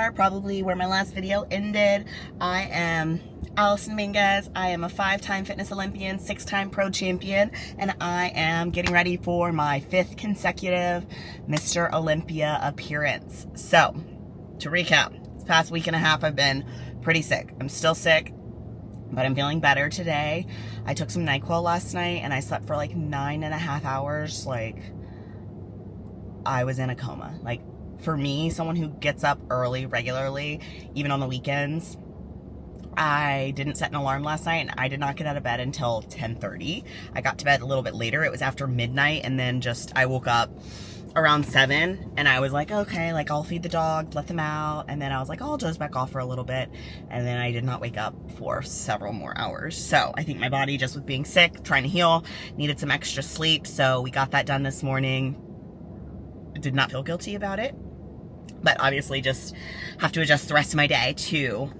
start probably where my last video ended. I am Allison Dominguez. I am a 5-time fitness Olympian, 6-time pro champion, and I am getting ready for my 5th consecutive Mr. Olympia appearance. So, to recap, this past week and a half I've been pretty sick. I'm still sick, but I'm feeling better today. I took some NyQuil last night and I slept for like 9.5 hours. Like, I was in a coma. Like, for me, someone who gets up early regularly, even on the weekends, I didn't set an alarm last night and I did not get out of bed until 10:30. I got to bed a little bit later. It was after midnight, and then I woke up around 7 and I was like, okay, like I'll feed the dog, let them out, and then I was like, oh, I'll doze back off for a little bit, and then I did not wake up for several more hours. So I think my body, just with being sick, trying to heal, needed some extra sleep. So we got that done this morning. Did not feel guilty about it, but obviously just have to adjust the rest of my day to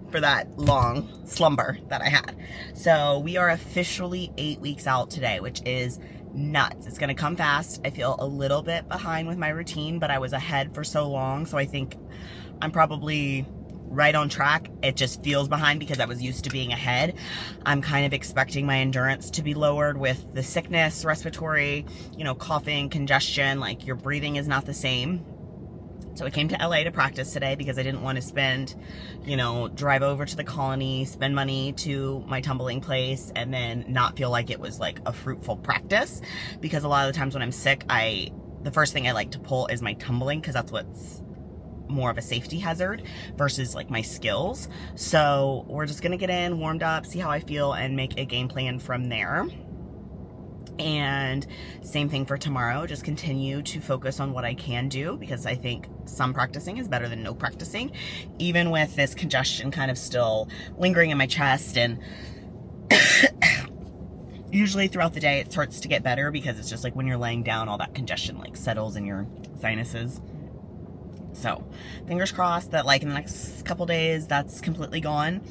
for that long slumber that I had. So we are officially 8 weeks out today, which is nuts. It's gonna come fast. I feel a little bit behind with my routine, but I was ahead for so long, so I think I'm probably right on track. It just feels behind because I was used to being ahead. I'm kind of expecting my endurance to be lowered with the sickness, respiratory, coughing, congestion. Like, your breathing is not the same. So I came to LA to practice today because I didn't want to spend, drive over to the colony, spend money to my tumbling place, and then not feel like it was like a fruitful practice. Because a lot of the times when I'm sick, the first thing I like to pull is my tumbling, because that's what's more of a safety hazard versus like my skills. So we're just gonna get in, warmed up, see how I feel, and make a game plan from there. And same thing for tomorrow, just continue to focus on what I can do, because I think some practicing is better than no practicing, even with this congestion kind of still lingering in my chest. And usually throughout the day it starts to get better, because it's just like when you're laying down, all that congestion like settles in your sinuses. So fingers crossed that like in the next couple days that's completely gone.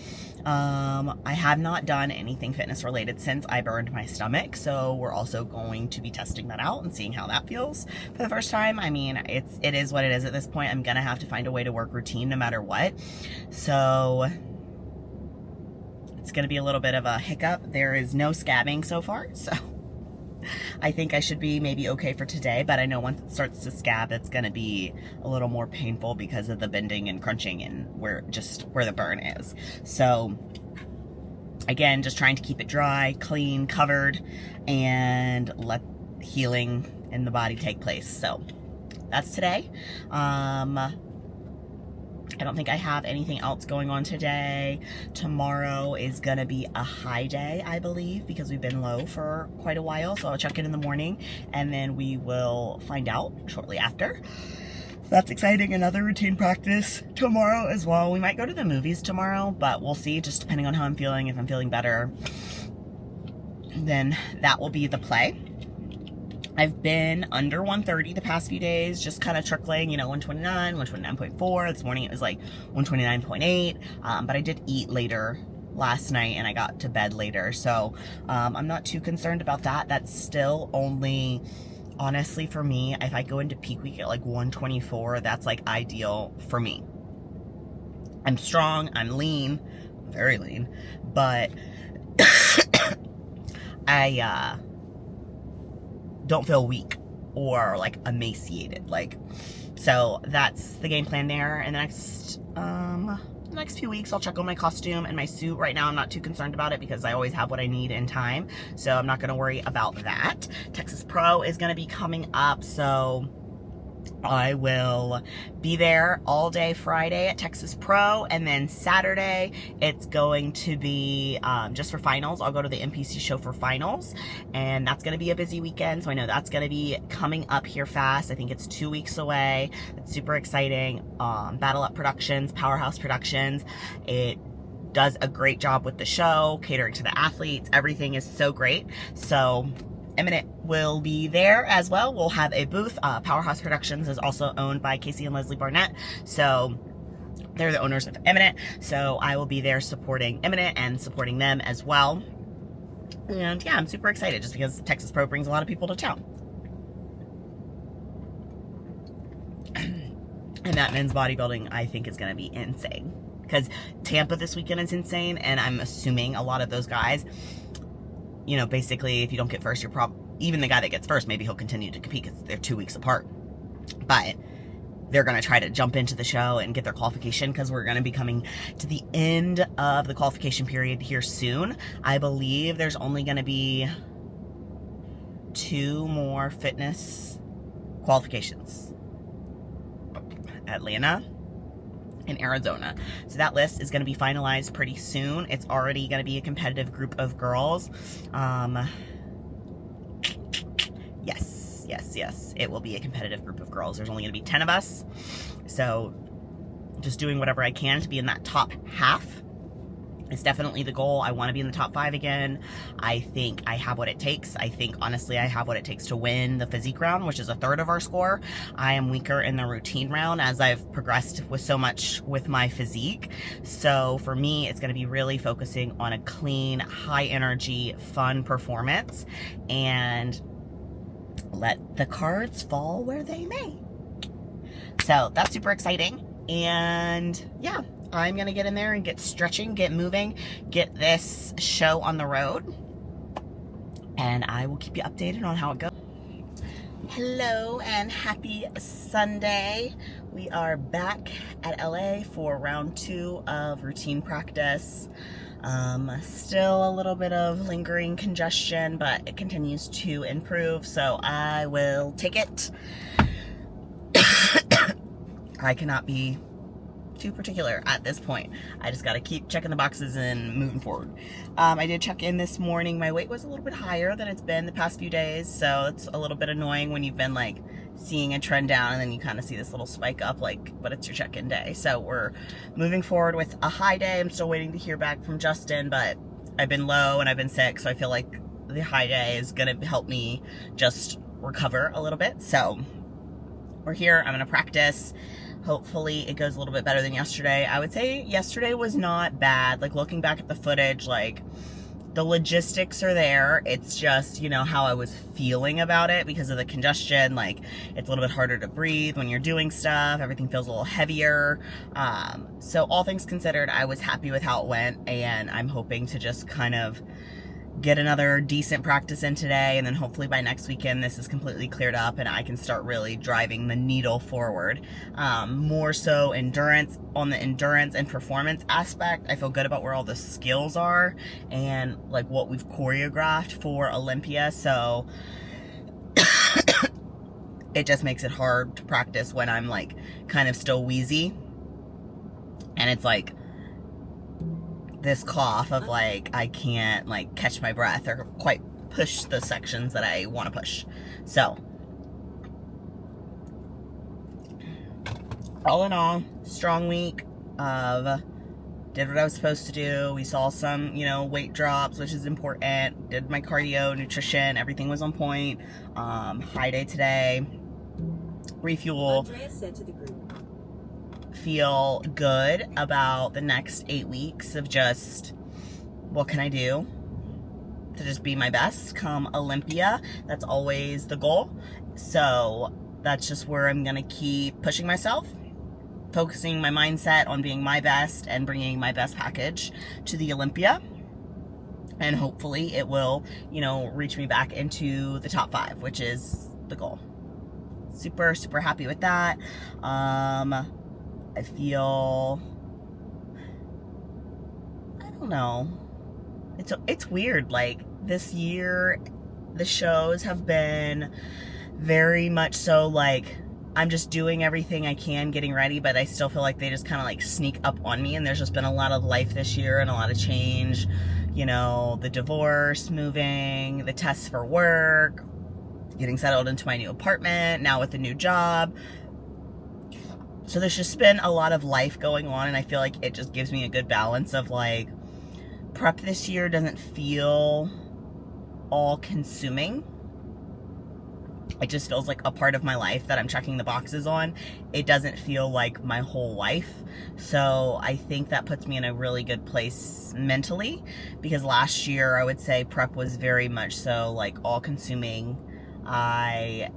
I have not done anything fitness related since I burned my stomach, so we're also going to be testing that out and seeing how that feels for the first time. I mean, it is what it is at this point. I'm gonna have to find a way to work routine no matter what, so it's gonna be a little bit of a hiccup. There is no scabbing so far, so I think I should be maybe okay for today, but I know once it starts to scab, it's going to be a little more painful because of the bending and crunching and where the burn is. So again, just trying to keep it dry, clean, covered, and let healing in the body take place. So that's today. I don't think I have anything else going on today. Tomorrow is gonna be a high day, I believe, because we've been low for quite a while. So I'll check in the morning and then we will find out shortly after. That's exciting. Another routine practice tomorrow as well. We might go to the movies tomorrow, but we'll see, just depending on how I'm feeling. If I'm feeling better, then that will be the play. I've been under 130 the past few days, just kind of trickling, 129, 129.4. This morning it was like 129.8, but I did eat later last night and I got to bed later. So I'm not too concerned about that. That's still only, honestly, for me, if I go into peak week at like 124, that's like ideal for me. I'm strong, I'm lean, very lean, but I don't feel weak or like emaciated, so that's the game plan there. And the next few weeks I'll check on my costume and my suit. Right now I'm not too concerned about it because I always have what I need in time, so I'm not going to worry about that. Texas Pro is going to be coming up, so I will be there all day Friday at Texas Pro, and then Saturday it's going to be just for finals. I'll go to the NPC show for finals, and that's going to be a busy weekend, so I know that's going to be coming up here fast. I think it's 2 weeks away. It's super exciting. Battle Up Productions, Powerhouse Productions, it does a great job with the show, catering to the athletes. Everything is so great. So Eminent will be there as well. We'll have a booth. Powerhouse Productions is also owned by Casey and Leslie Barnett, so they're the owners of Eminent. So I will be there supporting Eminent and supporting them as well. And yeah, I'm super excited just because Texas Pro brings a lot of people to town. And that men's bodybuilding, I think, is going to be insane. Because Tampa this weekend is insane, and I'm assuming a lot of those guys, you know, basically, if you don't get first, you're probably, even the guy that gets first, maybe he'll continue to compete because they're 2 weeks apart. But they're going to try to jump into the show and get their qualification, because we're going to be coming to the end of the qualification period here soon. I believe there's only going to be 2 more fitness qualifications. Atlanta and Arizona. So that list is going to be finalized pretty soon. It's already going to be a competitive group of girls. Yes, it will be a competitive group of girls. There's only going to be 10 of us. So just doing whatever I can to be in that top half is definitely the goal. I want to be in the top 5 again. I think I have what it takes. I think, honestly, I have what it takes to win the physique round, which is a third of our score. I am weaker in the routine round as I've progressed with so much with my physique. So for me, it's going to be really focusing on a clean, high energy, fun performance, and let the cards fall where they may. So that's super exciting. And yeah, I'm going to get in there and get stretching, get moving, get this show on the road. And I will keep you updated on how it goes. Hello and happy Sunday. We are back at LA for round 2 of routine practice. Still a little bit of lingering congestion, but it continues to improve, so I will take it. I cannot be too particular at this point. I just got to keep checking the boxes and moving forward. I did check in this morning. My weight was a little bit higher than it's been the past few days, so it's a little bit annoying when you've been like seeing a trend down and then you kind of see this little spike up, like, but it's your check-in day. So we're moving forward with a high day. I'm still waiting to hear back from Justin, but I've been low and I've been sick, so I feel like the high day is gonna help me just recover a little bit. So we're here. I'm gonna practice. Hopefully it goes a little bit better than yesterday. I would say yesterday was not bad. Like, looking back at the footage, like, the logistics are there. It's just, you know, how I was feeling about it because of the congestion. Like, it's a little bit harder to breathe when you're doing stuff. Everything feels a little heavier. So all things considered, I was happy with how it went, and I'm hoping to just kind of get another decent practice in today, and then hopefully by next weekend this is completely cleared up and I can start really driving the needle forward. More so endurance, on the endurance and performance aspect. I feel good about where all the skills are and like what we've choreographed for Olympia, so it just makes it hard to practice when I'm like kind of still wheezy, and it's like this cough of like I can't like catch my breath or quite push the sections that I want to push. So all in all, strong week of did what I was supposed to do. We saw some, you know, weight drops, which is important. Did my cardio, nutrition, everything was on point. High day today. Refuel. Andrea said to the group, feel good about the next 8 weeks of just what can I do to just be my best come Olympia. That's always the goal. So that's just where I'm gonna keep pushing myself, focusing my mindset on being my best and bringing my best package to the Olympia, and hopefully it will, you know, reach me back into the top 5, which is the goal. Super happy with that. I feel, I don't know, it's weird. Like, this year the shows have been very much so like I'm just doing everything I can, getting ready, but I still feel like they just kind of like sneak up on me, and there's just been a lot of life this year and a lot of change, you know, the divorce, moving, the tests for work, getting settled into my new apartment, now with the new job. So there's just been a lot of life going on, and I feel like it just gives me a good balance of like, prep this year doesn't feel all consuming. It just feels like a part of my life that I'm checking the boxes on. It doesn't feel like my whole life. So I think that puts me in a really good place mentally, because last year I would say prep was very much so like all consuming. I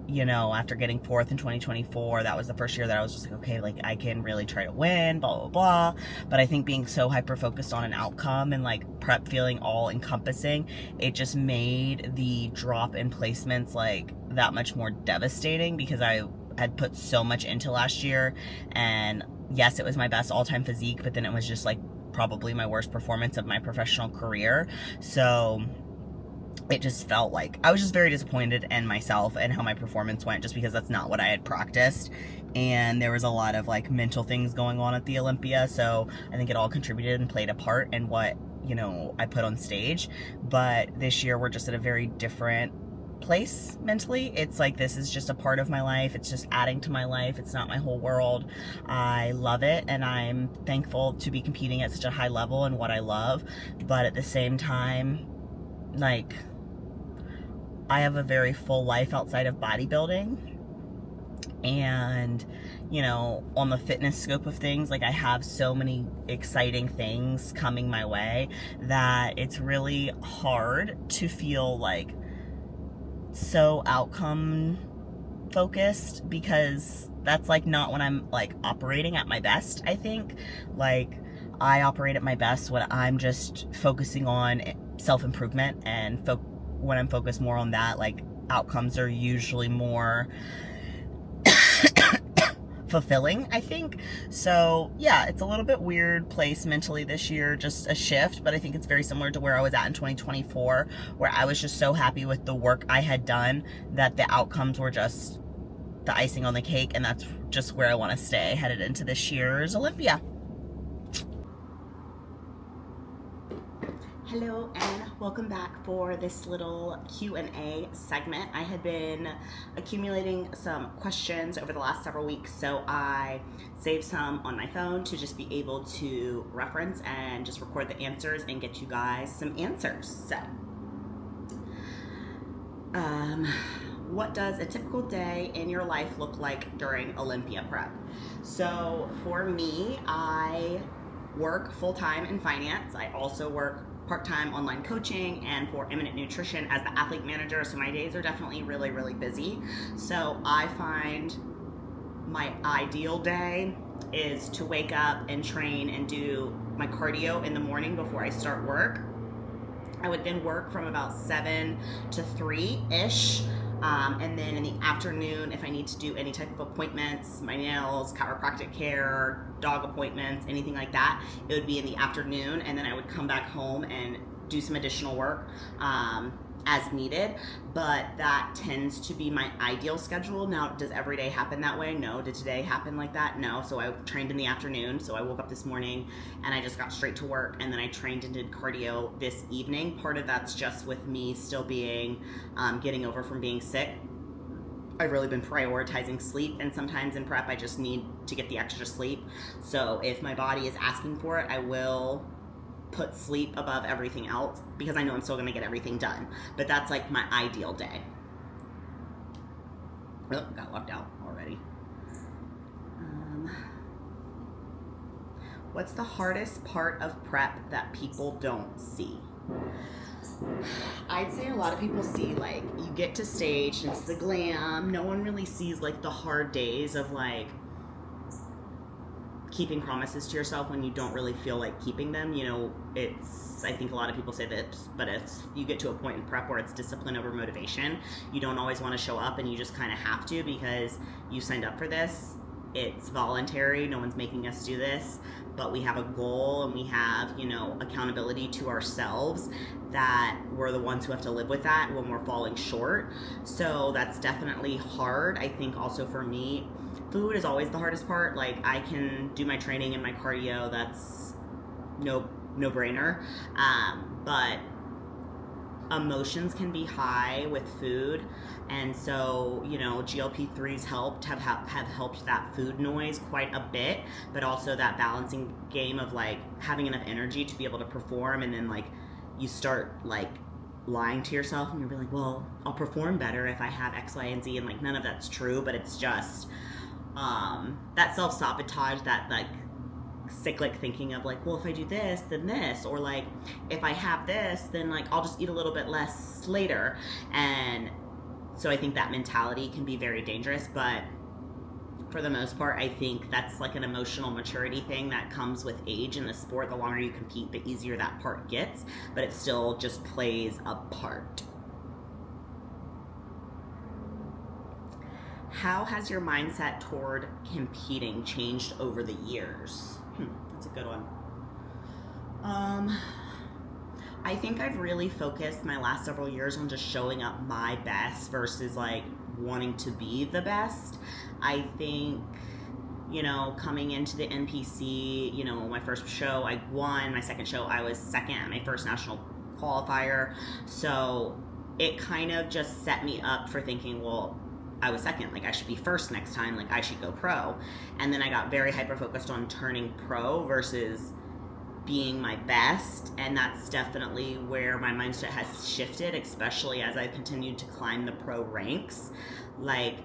you know, after getting fourth in 2024, that was the first year that I was just like, okay, like I can really try to win, blah, blah, blah. But I think being so hyper focused on an outcome and like prep feeling all encompassing, it just made the drop in placements like that much more devastating, because I had put so much into last year. And yes, it was my best all-time physique, but then it was just like probably my worst performance of my professional career. So it just felt like I was just very disappointed in myself and how my performance went, just because that's not what I had practiced. And there was a lot of like mental things going on at the Olympia, so I think it all contributed and played a part in what, you know, I put on stage. But this year we're just at a very different place mentally. It's like, this is just a part of my life. It's just adding to my life. It's not my whole world. I love it, and I'm thankful to be competing at such a high level in what I love. But at the same time, like, I have a very full life outside of bodybuilding, and, you know, on the fitness scope of things, like I have so many exciting things coming my way that it's really hard to feel like so outcome focused, because that's like not when I'm like operating at my best. I think like I operate at my best when I'm just focusing on self-improvement, and when I'm focused more on that, like outcomes are usually more fulfilling, I think. So yeah, it's a little bit weird place mentally this year, just a shift, but I think it's very similar to where I was at in 2024, where I was just so happy with the work I had done that the outcomes were just the icing on the cake, and that's just where I want to stay headed into this year's Olympia. Hello and welcome back for this little Q&A segment. I had been accumulating some questions over the last several weeks, so I saved some on my phone to just be able to reference and just record the answers and get you guys some answers. So, what does a typical day in your life look like during Olympia prep? So for me, I work full-time in finance. I also work part-time online coaching and for Eminent Nutrition as the athlete manager, so my days are definitely really, really busy. So I find my ideal day is to wake up and train and do my cardio in the morning before I start work. I would then work from about 7 to 3-ish. And then in the afternoon, if I need to do any type of appointments, my nails, chiropractic care, dog appointments, anything like that, it would be in the afternoon. And then I would come back home and do some additional work as needed. But that tends to be my ideal schedule. Now, does every day happen that way? No. Did today happen like that? No. So I trained in the afternoon. So I woke up this morning and I just got straight to work, and then I trained and did cardio this evening. Part of that's just with me still being, getting over from being sick. I've really been prioritizing sleep, and sometimes in prep I just need to get the extra sleep. So if my body is asking for it, I will put sleep above everything else, because I know I'm still going to get everything done. But that's like my ideal day. Oh, got left out already. What's the hardest part of prep that people don't see? I'd say a lot of people see, like, you get to stage and it's the glam. No one really sees like the hard days of like keeping promises to yourself when you don't really feel like keeping them. You know, it's, I think a lot of people say this, but it's, you get to a point in prep where it's discipline over motivation. You don't always want to show up, and you just kind of have to, because you signed up for this. It's voluntary. No one's making us do this, but we have a goal and we have, you know, accountability to ourselves, that we're the ones who have to live with that when we're falling short. So that's definitely hard. I think also for me, food is always the hardest part. Like, I can do my training and my cardio, that's no brainer. But emotions can be high with food, and so, you know, GLP-3s have helped that food noise quite a bit, but also that balancing game of like having enough energy to be able to perform, and then like you start like lying to yourself and you're like, well, I'll perform better if I have X, Y, and Z, and like none of that's true. But it's just that self-sabotage, that like cyclic thinking of like, well, if I do this, then this, or like if I have this, then like I'll just eat a little bit less later. And So I think that mentality can be very dangerous, but for the most part, I think that's like an emotional maturity thing that comes with age in the sport. The longer you compete, the easier that part gets, but it still just plays a part. How has your mindset toward competing changed over the years? That's a good one. I think I've really focused my last several years on just showing up my best versus like wanting to be the best. I think, coming into the NPC, my first show I won, my second show I was second at my first national qualifier. So it kind of just set me up for thinking, well, I was second, like I should be first next time, like I should go pro. And then I got very hyper focused on turning pro versus being my best, and that's definitely where my mindset has shifted, especially as I've continued to climb the pro ranks. Like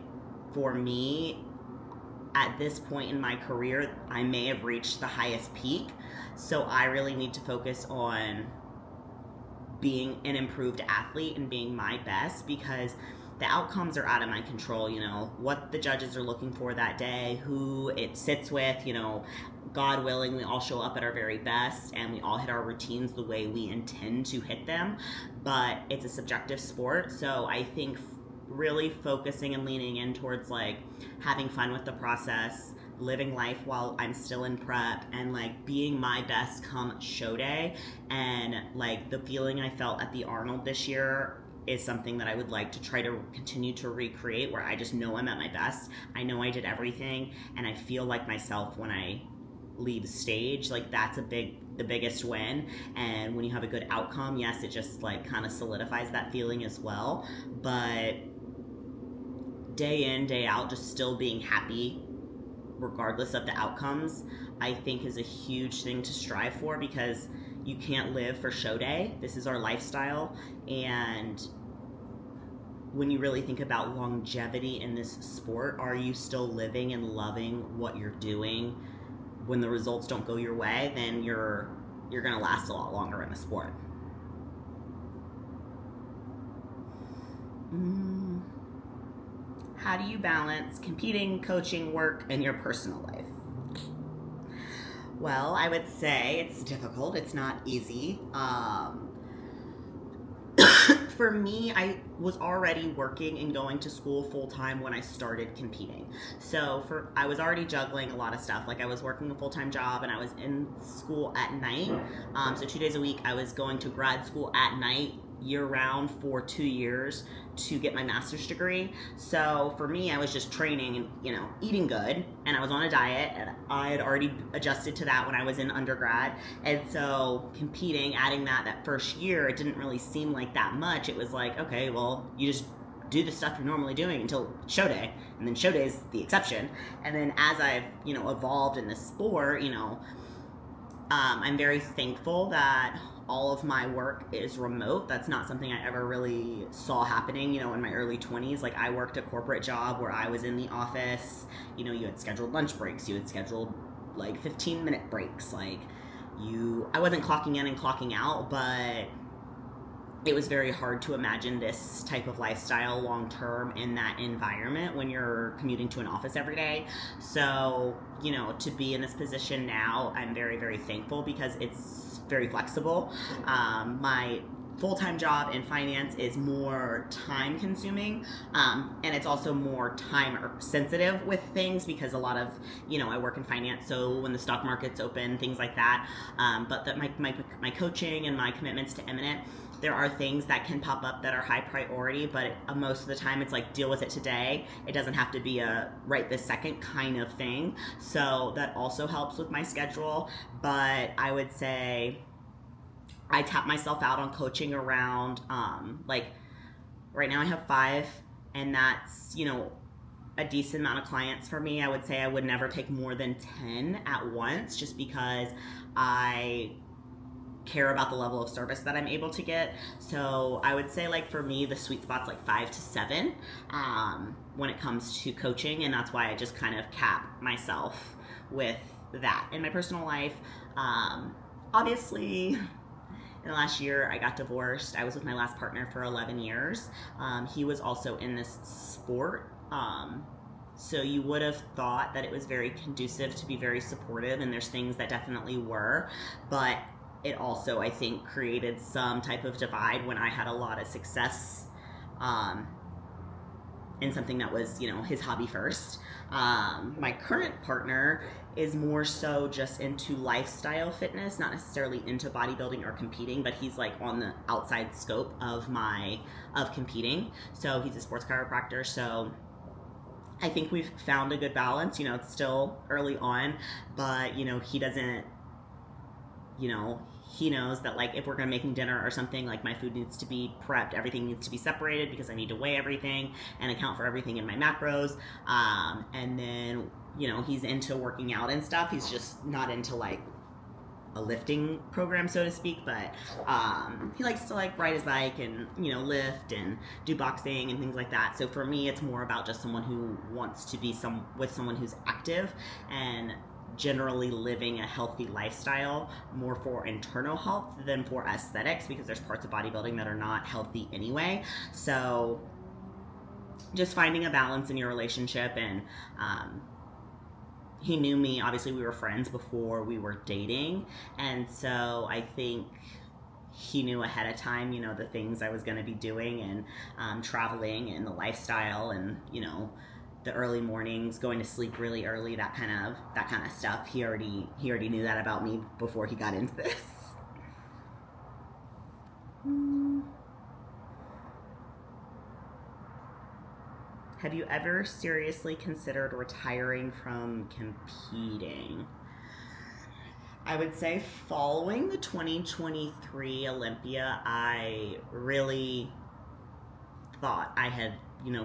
for me, at this point in my career, I may have reached the highest peak, so I really need to focus on being an improved athlete and being my best, because the outcomes are out of my control. What the judges are looking for that day, who it sits with, God willing, we all show up at our very best and we all hit our routines the way we intend to hit them, but it's a subjective sport. So I think really focusing and leaning in towards like having fun with the process, living life while I'm still in prep, and like being my best come show day. And like the feeling I felt at the Arnold this year is something that I would like to try to continue to recreate, where I just know I'm at my best. I know I did everything and I feel like myself when I leave stage. Like that's the biggest win. And when you have a good outcome, yes, it just like kind of solidifies that feeling as well. But day in, day out, just still being happy regardless of the outcomes, I think is a huge thing to strive for, because you can't live for show day. This is our lifestyle. And when you really think about longevity in this sport, are you still living and loving what you're doing? When the results don't go your way, then you're going to last a lot longer in the sport. How do you balance competing, coaching, work, and your personal life? Well, I would say it's difficult. It's not easy. For me, I was already working and going to school full-time when I started competing. So I was already juggling a lot of stuff. Like I was working a full-time job and I was in school at night. So 2 days a week, I was going to grad school at night year-round for 2 years to get my master's degree. So for me, I was just training and eating good, and I was on a diet, and I had already adjusted to that when I was in undergrad. And so competing, adding that first year, it didn't really seem like that much. It was like, okay, well, you just do the stuff you're normally doing until show day, and then show day is the exception. And then as I've evolved in the sport, I'm very thankful that all of my work is remote. That's not something I ever really saw happening, in my early 20s. Like I worked a corporate job where I was in the office, you had scheduled lunch breaks, you had scheduled like 15-minute breaks. Like I wasn't clocking in and clocking out, but it was very hard to imagine this type of lifestyle long term in that environment when you're commuting to an office every day. So, to be in this position now, I'm very, very thankful, because it's very flexible. My full-time job in finance is more time consuming, and it's also more time sensitive with things, because a lot of I work in finance, so when the stock market's open, things like that, but that my coaching and my commitments to Eminent, there are things that can pop up that are high priority, but most of the time it's like, deal with it today. It doesn't have to be a right this second kind of thing. So that also helps with my schedule. But I would say I tap myself out on coaching around, like right now I have 5, and that's, a decent amount of clients for me. I would say I would never take more than 10 at once, just because I care about the level of service that I'm able to get. So I would say, like, for me, the sweet spot's like 5 to 7 when it comes to coaching, and that's why I just kind of cap myself with that. In my personal life, obviously in the last year, I got divorced. I was with my last partner for 11 years. He was also in this sport. So you would have thought that it was very conducive to be very supportive, and there's things that definitely were, but it also, I think, created some type of divide when I had a lot of success in something that was, his hobby first. My current partner is more so just into lifestyle fitness, not necessarily into bodybuilding or competing, but he's like on the outside scope of competing. So he's a sports chiropractor. So I think we've found a good balance. It's still early on, but he doesn't, he knows that, like, if we're gonna making dinner or something, like, my food needs to be prepped, everything needs to be separated because I need to weigh everything and account for everything in my macros. And then he's into working out and stuff. He's just not into like a lifting program, so to speak, but he likes to like ride his bike and lift and do boxing and things like that. So for me, it's more about just someone who wants to be with someone who's active and generally living a healthy lifestyle, more for internal health than for aesthetics, because there's parts of bodybuilding that are not healthy anyway. So just finding a balance in your relationship. And he knew me, obviously we were friends before we were dating, and so I think he knew ahead of time, the things I was going to be doing, and traveling, and the lifestyle, and the early mornings, going to sleep really early, that kind of stuff. He already knew that about me before he got into this. Have you ever seriously considered retiring from competing? I would say following the 2023 Olympia, I really thought I had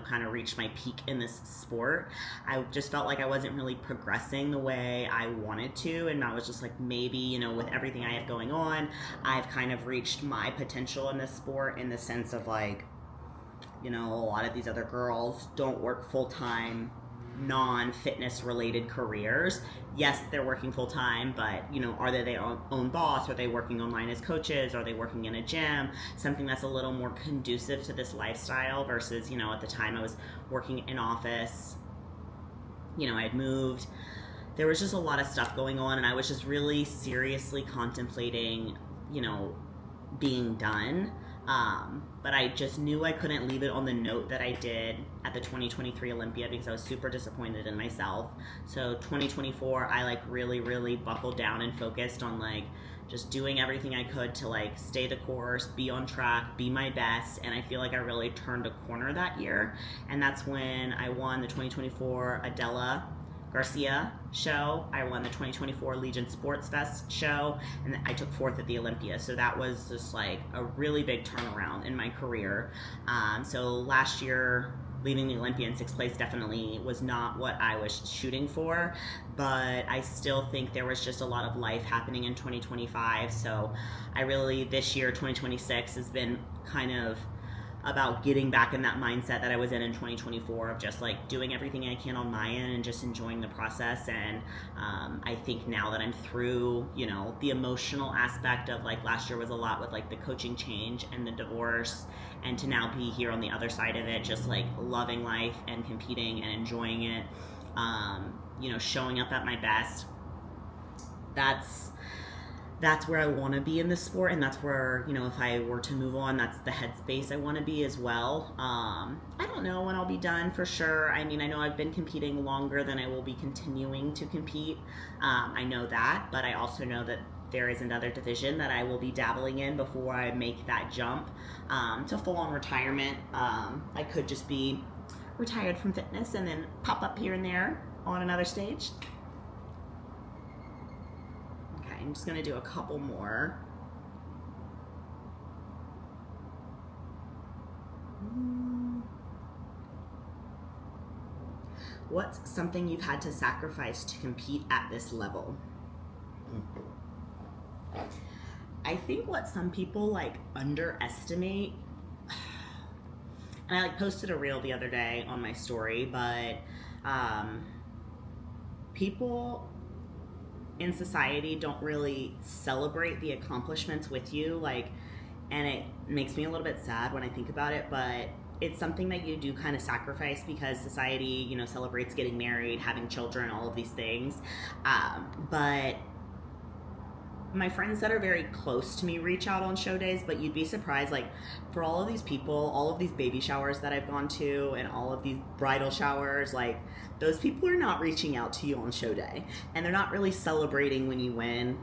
kind of reached my peak in this sport. I just felt like I wasn't really progressing the way I wanted to, and I was just like, maybe, with everything I have going on, I've kind of reached my potential in this sport, in the sense of like, a lot of these other girls don't work full-time, non-fitness related careers. Yes, they're working full-time, but are they their own boss? Are they working online as coaches? Are they working in a gym? Something that's a little more conducive to this lifestyle versus, at the time I was working in office. I had moved. There was just a lot of stuff going on, and I was just really seriously contemplating, being done. But I just knew I couldn't leave it on the note that I did at the 2023 Olympia, because I was super disappointed in myself. So 2024, I like really, really buckled down and focused on like just doing everything I could to like stay the course, be on track, be my best. And I feel like I really turned a corner that year. And that's when I won the 2024 Adela Garcia show. I won the 2024 Legion Sports Fest show, and I took fourth at the Olympia. So that was just like a really big turnaround in my career. So last year, leading the Olympia in sixth place definitely was not what I was shooting for, but I still think there was just a lot of life happening in 2025. So I really, this year, 2026, has been kind of about getting back in that mindset that I was in 2024, of just like doing everything I can on my end and just enjoying the process. And I think now that I'm through, the emotional aspect of like last year was a lot with like the coaching change and the divorce, and to now be here on the other side of it, just like loving life and competing and enjoying it, showing up at my best. That's where I want to be in this sport, and that's where, if I were to move on, that's the headspace I want to be as well. I don't know when I'll be done for sure. I mean, I know I've been competing longer than I will be continuing to compete. I know that, but I also know that there is another division that I will be dabbling in before I make that jump to full-on retirement. I could just be retired from fitness and then pop up here and there on another stage. I'm just going to do a couple more. What's something you've had to sacrifice to compete at this level? I think what some people like underestimate, and I like posted a reel the other day on my story, but people in society don't really celebrate the accomplishments with you, like, and it makes me a little bit sad when I think about it, but it's something that you do kind of sacrifice because society, you know, celebrates getting married, having children, all of these things. But my friends that are very close to me reach out on show days, but you'd be surprised, like, for all of these people, all of these baby showers that I've gone to and all of these bridal showers, like, those people are not reaching out to you on show day, and they're not really celebrating when you win.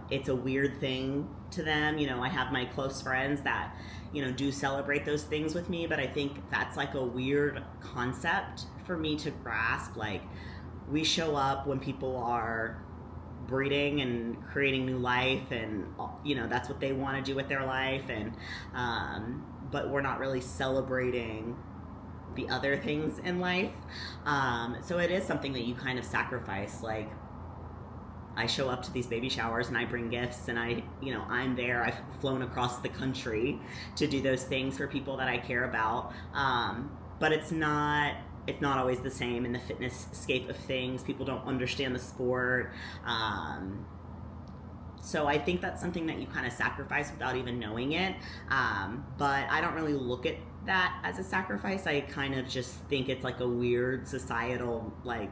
It's a weird thing to them. You know, I have my close friends that, you know, do celebrate those things with me, but I think that's like a weird concept for me to grasp. Like, we show up when people are breeding and creating new life, and, you know, that's what they want to do with their life, and but we're not really celebrating the other things in life. So it is something that you kind of sacrifice. Like, I show up to these baby showers and I bring gifts, and I'm there. I've flown across the country to do those things for people that I care about. But it's not always the same in the fitness scape of things. People don't understand the sport. So I think that's something that you kind of sacrifice without even knowing it. But I don't really look at that as a sacrifice. I kind of just think it's like a weird societal, like,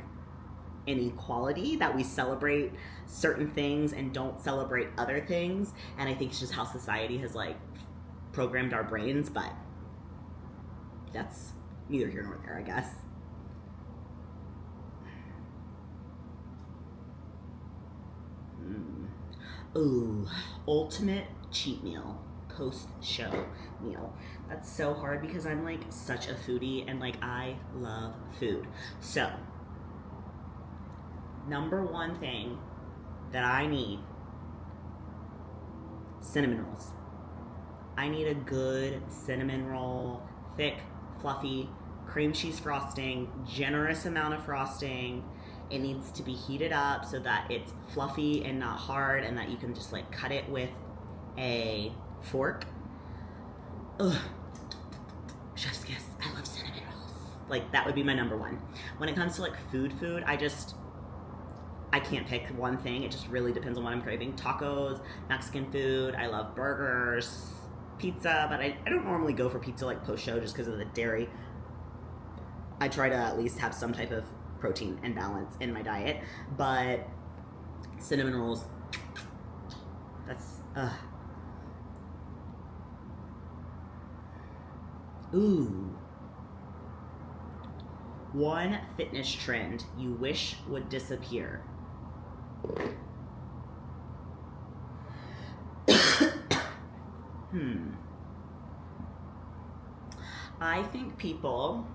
inequality that we celebrate certain things and don't celebrate other things. And I think it's just how society has, like, programmed our brains, but that's neither here nor there, I guess. Ooh, ultimate cheat meal, post-show meal. That's so hard because I'm, like, such a foodie, and, like, I love food. So, number one thing that I need, cinnamon rolls. I need a good cinnamon roll, thick, fluffy, cream cheese frosting, generous amount of frosting. It needs to be heated up so that it's fluffy and not hard, and that you can just, like, cut it with a fork. Ugh. Chef's kiss. I love cinnamon rolls. Like, that would be my number one. When it comes to, like, food, I can't pick one thing. It just really depends on what I'm craving. Tacos, Mexican food. I love burgers, pizza, but I don't normally go for pizza, like, post-show just because of the dairy. I try to at least have some type of protein and balance in my diet, but cinnamon rolls, that's, Ooh. One fitness trend you wish would disappear. I think people...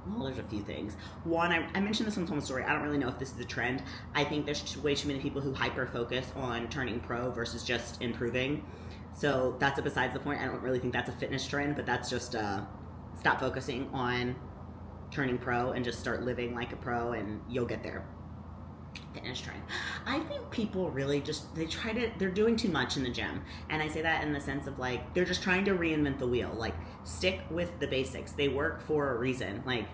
Well, there's a few things. One, I mentioned this on someone's story. I don't really know if this is a trend. I think there's way too many people who hyper-focus on turning pro versus just improving. So that's besides the point. I don't really think that's a fitness trend, but that's just stop focusing on turning pro and just start living like a pro, and you'll get there. Fitness trend. I think people really they're doing too much in the gym. And I say that in the sense of, like, they're just trying to reinvent the wheel. Like, stick with the basics. They work for a reason. Like,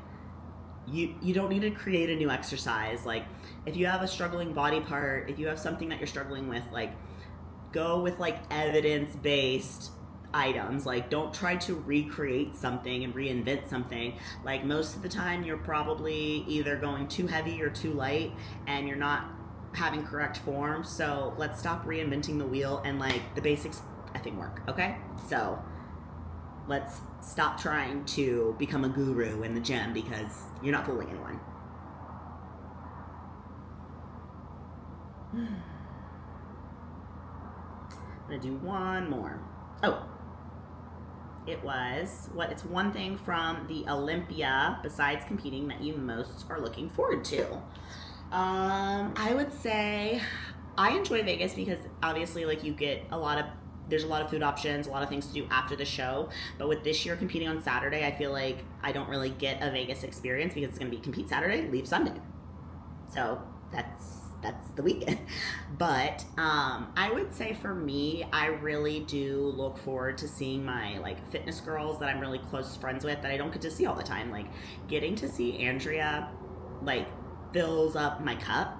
you don't need to create a new exercise. Like, if you have a struggling body part, if you have something that you're struggling with, like, go with, like, evidence-based items. Like, don't try to recreate something and reinvent something. Like, most of the time you're probably either going too heavy or too light, and you're not having correct form. So let's stop reinventing the wheel, and, like, the basics I think work. Okay, so let's stop trying to become a guru in the gym, because you're not fooling anyone. I'm gonna do one more. Oh, it's one thing from the Olympia besides competing that you most are looking forward to. I would say I enjoy Vegas because obviously, like, you get there's a lot of food options, a lot of things to do after the show. But with this year competing on Saturday, I feel like I don't really get a Vegas experience because it's going to be compete Saturday, leave Sunday. So that's the weekend. But I would say for me, I really do look forward to seeing my, like, fitness girls that I'm really close friends with that I don't get to see all the time. Like, getting to see Andrea, like, fills up my cup.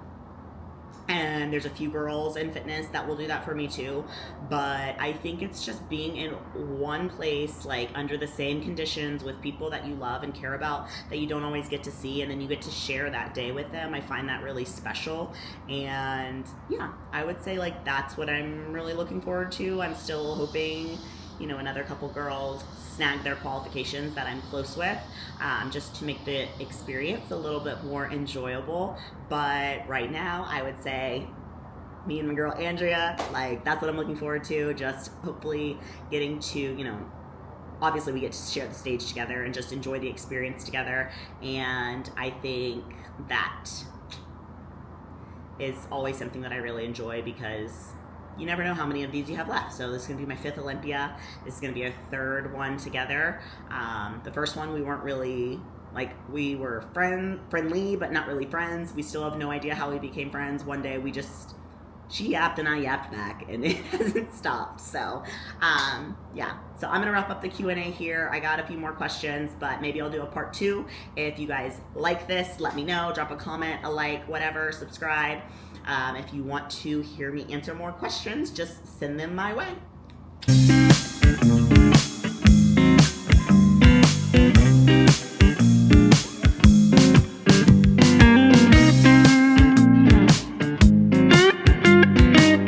And there's a few girls in fitness that will do that for me too. But I think it's just being in one place, like under the same conditions with people that you love and care about that you don't always get to see, and then you get to share that day with them. I find that really special. And yeah, I would say like that's what I'm really looking forward to. I'm still hoping, you know, another couple girls snag their qualifications that I'm close with, just to make the experience a little bit more enjoyable. But right now, I would say me and my girl Andrea, like that's what I'm looking forward to. Just hopefully getting to, you know, obviously we get to share the stage together and just enjoy the experience together. And I think that is always something that I really enjoy, because you never know how many of these you have left. So this is going to be my 5th Olympia. This is going to be our 3rd one together. The first one we weren't really, like, we were friendly, but not really friends. We still have no idea how we became friends. One day we just, she yapped and I yapped back, and it hasn't stopped. So yeah, so I'm gonna wrap up the Q&A here. I got a few more questions, but maybe I'll do a part 2. If you guys like this, let me know. Drop a comment, a like, whatever, subscribe. If you want to hear me answer more questions, just send them my way.